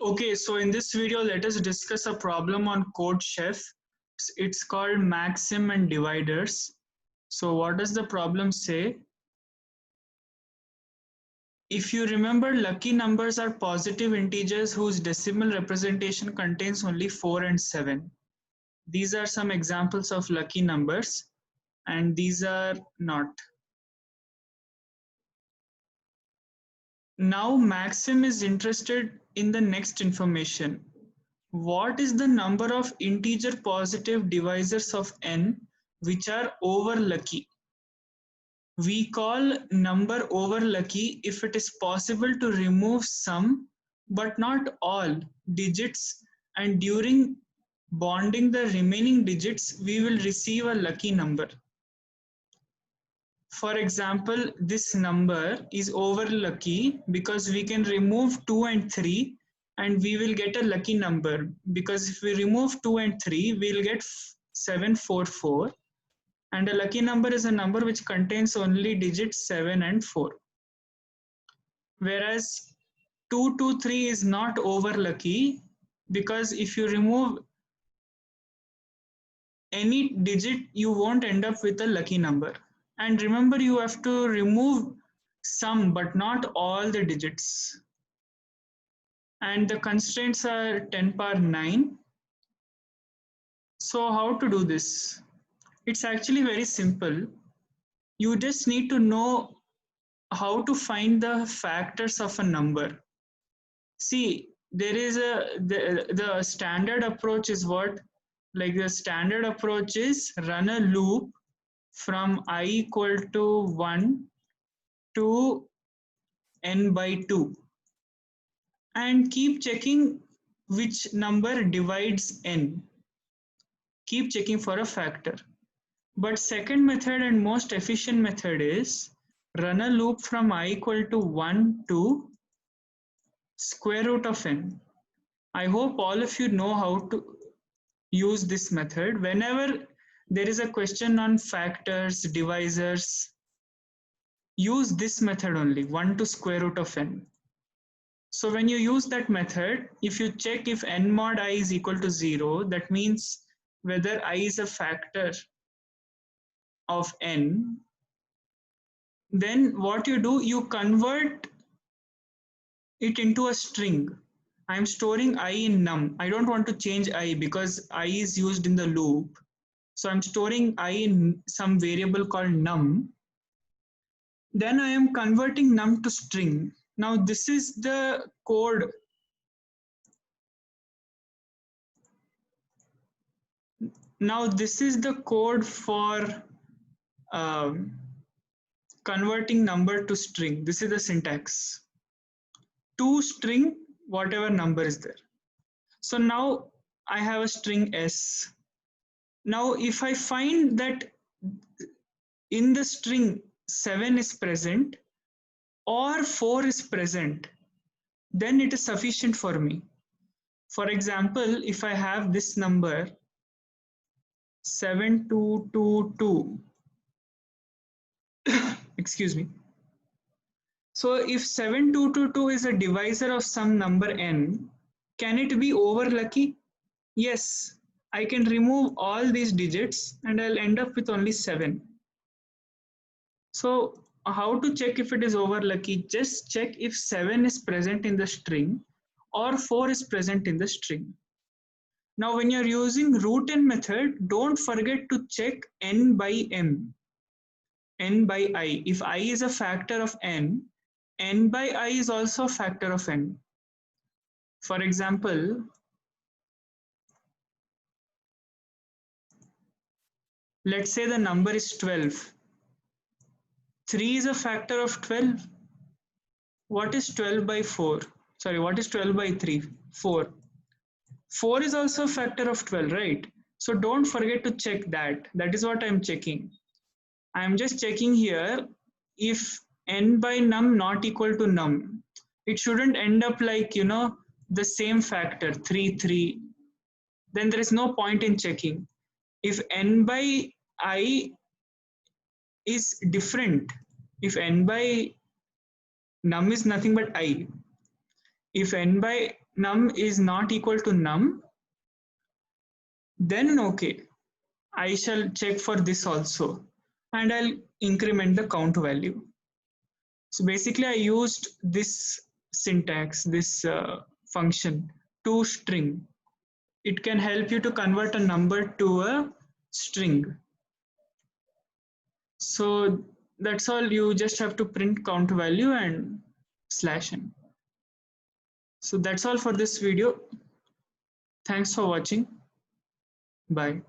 Okay, so in this video, let us discuss a problem on CodeChef. It's called maxim and dividers. So what does the problem say? If you remember, lucky numbers are positive integers whose decimal representation contains only 4 and 7. These are some examples of lucky numbers, and these are not. Now Maxim is interested in the next information. What is the number of integer positive divisors of n which are over lucky? We call number over lucky if it is possible to remove some but not all digits, and during bonding the remaining digits we will receive a lucky number. For example, this number is over lucky because we can remove 2 and 3 and we will get a lucky number, because if we remove 2 and 3 we'll get 744, and a lucky number is a number which contains only digits 7 and 4. Whereas 223 is not over lucky, because if you remove any digit you won't end up with a lucky number. And remember, you have to remove some but not all the digits. And the constraints are 10 power 9. So how to do this? It's actually very simple. You just need to know how to find the factors of a number. See, there is the standard approach is what? Like the standard approach is run a loop from I equal to 1 to n by 2 and keep checking which number divides n. Keep checking for a factor. But second method and most efficient method is run a loop from I equal to 1 to square root of n. I hope all of you know how to use this method. Whenever there is a question on factors, divisors, use this method only, 1 to square root of n. So when you use that method, if you check if n mod I is equal to 0, that means whether I is a factor of n, then what you do, you convert it into a string. I'm storing I in num. I don't want to change I because I is used in the loop. So I'm storing I in some variable called num. Then I am converting num to string. Now this is the code. Now this is the code for converting number to string. This is the syntax. To string whatever number is there. So now I have a string s. Now if I find that in the string 7 is present or 4 is present, then it is sufficient for me. For example, if I have this number 7222, excuse me. So if 7222 is a divisor of some number n, can it be over lucky? Yes, I can remove all these digits and I'll end up with only 7. So how to check if it is over lucky? Just check if 7 is present in the string or 4 is present in the string. Now when you're using root n method, don't forget to check n by m, n by I. If I is a factor of n by I is also a factor of n. For example, let's say the number is 12. 3 is a factor of 12. What is 12 by 4? Sorry, what is 12 by 3? 4. 4 is also a factor of 12, right? So don't forget to check that. That is what I'm checking. I'm just checking here if n by num not equal to num. It shouldn't end up like, the same factor, 3, 3. Then there is no point in checking. If n by I is different, if n by num is nothing but I, if n by num is not equal to num, then okay, I shall check for this also, and I'll increment the count value. So basically I used this syntax, this function, to string. It can help you to convert a number to a string. So that's all. You just have to print count value and /n. So that's all for this video. Thanks for watching. Bye.